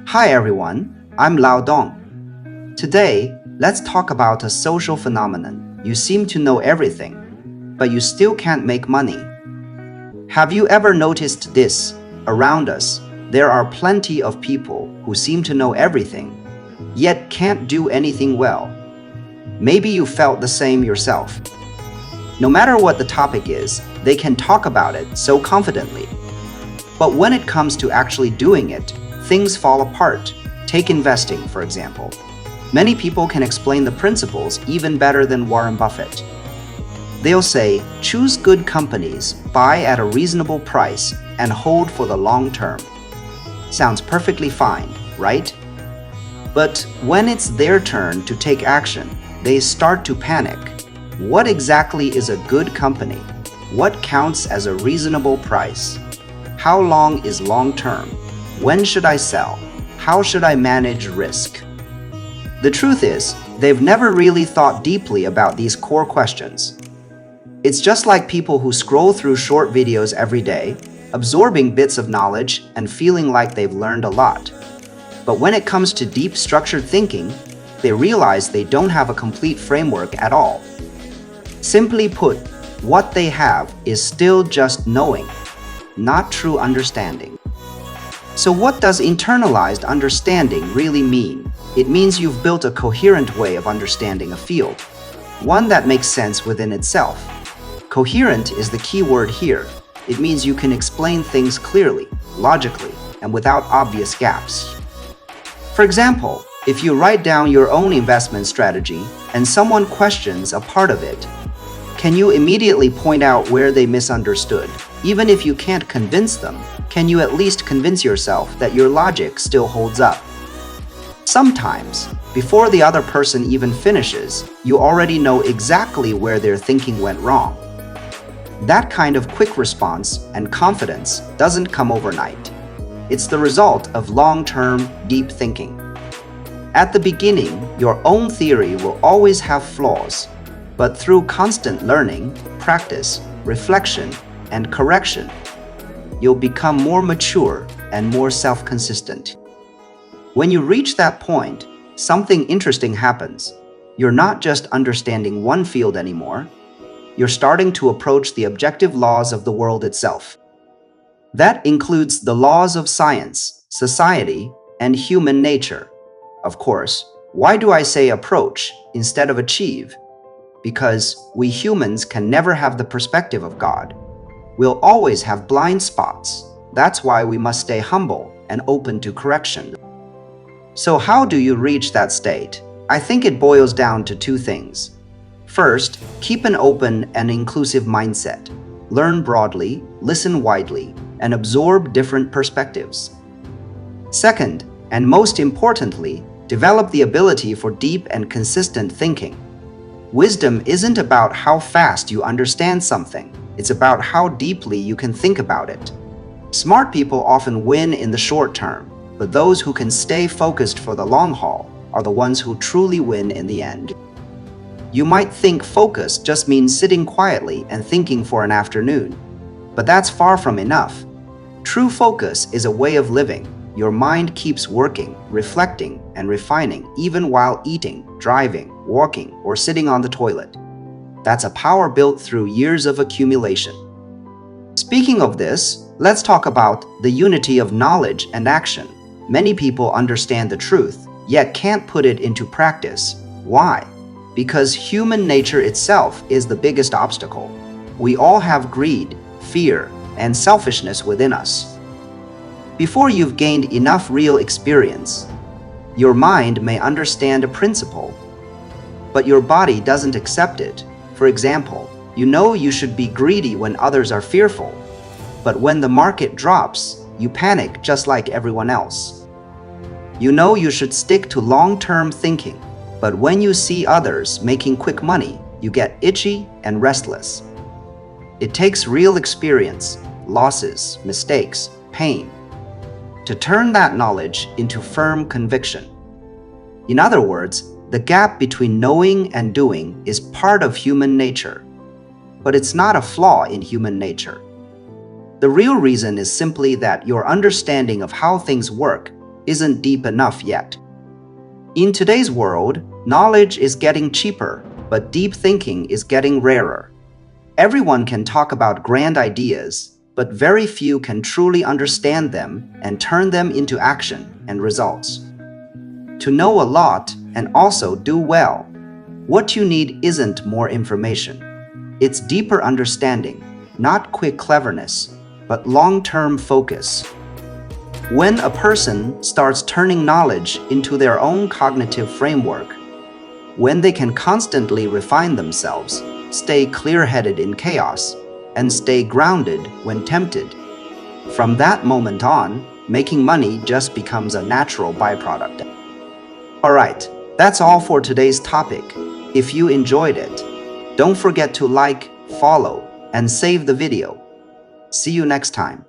Hi everyone, I'm Lao Dong. Today, let's talk about a social phenomenon. You seem to know everything, but you still can't make money. Have you ever noticed this? Around us, there are plenty of people who seem to know everything, yet can't do anything well. Maybe you felt the same yourself. No matter what the topic is, they can talk about it so confidently. But when it comes to actually doing it, things fall apart. Take investing, for example. Many people can explain the principles even better than Warren Buffett. They'll say, choose good companies, buy at a reasonable price, and hold for the long term. Sounds perfectly fine, right? But when it's their turn to take action, they start to panic. What exactly is a good company? What counts as a reasonable price? How long is long term? When should I sell? How should I manage risk? The truth is, they've never really thought deeply about these core questions. It's just like people who scroll through short videos every day, absorbing bits of knowledge and feeling like they've learned a lot. But when it comes to deep structured thinking, they realize they don't have a complete framework at all. Simply put, what they have is still just knowing, not true understanding. So what does internalized understanding really mean? It means you've built a coherent way of understanding a field, one that makes sense within itself. Coherent is the key word here. It means you can explain things clearly, logically, and without obvious gaps. For example, if you write down your own investment strategy and someone questions a part of it, can you immediately point out where they misunderstood? Even if you can't convince them, can you at least convince yourself that your logic still holds up? Sometimes, before the other person even finishes, you already know exactly where their thinking went wrong. That kind of quick response and confidence doesn't come overnight. It's the result of long-term, deep thinking. At the beginning, your own theory will always have flaws, but through constant learning, practice, reflection, and correction, you'll become more mature and more self-consistent. When you reach that point, something interesting happens. You're not just understanding one field anymore. You're starting to approach the objective laws of the world itself. That includes the laws of science, society, and human nature. Of course, why do I say approach instead of achieve? Because we humans can never have the perspective of God. We'll always have blind spots. That's why we must stay humble and open to correction. So how do you reach that state? I think it boils down to two things. First, keep an open and inclusive mindset. Learn broadly, listen widely, and absorb different perspectives. Second, and most importantly, develop the ability for deep and consistent thinking. Wisdom isn't about how fast you understand something. It's about how deeply you can think about it. Smart people often win in the short term, but those who can stay focused for the long haul are the ones who truly win in the end. You might think focus just means sitting quietly and thinking for an afternoon, but that's far from enough. True focus is a way of living. Your mind keeps working, reflecting, and refining even while eating, driving, walking, or sitting on the toilet. That's a power built through years of accumulation. Speaking of this, let's talk about the unity of knowledge and action. Many people understand the truth, yet can't put it into practice. Why? Because human nature itself is the biggest obstacle. We all have greed, fear, and selfishness within us. Before you've gained enough real experience, your mind may understand a principle, but your body doesn't accept it. For example, you know you should be greedy when others are fearful, but when the market drops, you panic just like everyone else. You know you should stick to long-term thinking, but when you see others making quick money, you get itchy and restless. It takes real experience, losses, mistakes, pain, to turn that knowledge into firm conviction. In other words, the gap between knowing and doing is part of human nature, but it's not a flaw in human nature. The real reason is simply that your understanding of how things work isn't deep enough yet. In today's world, knowledge is getting cheaper, but deep thinking is getting rarer. Everyone can talk about grand ideas, but very few can truly understand them and turn them into action and results. To know a lot and also do well, what you need isn't more information. It's deeper understanding, not quick cleverness, but long-term focus. When a person starts turning knowledge into their own cognitive framework, when they can constantly refine themselves, stay clear-headed in chaos, and stay grounded when tempted, from that moment on, making money just becomes a natural byproduct. Alright, that's all for today's topic. If you enjoyed it, don't forget to like, follow, and save the video. See you next time.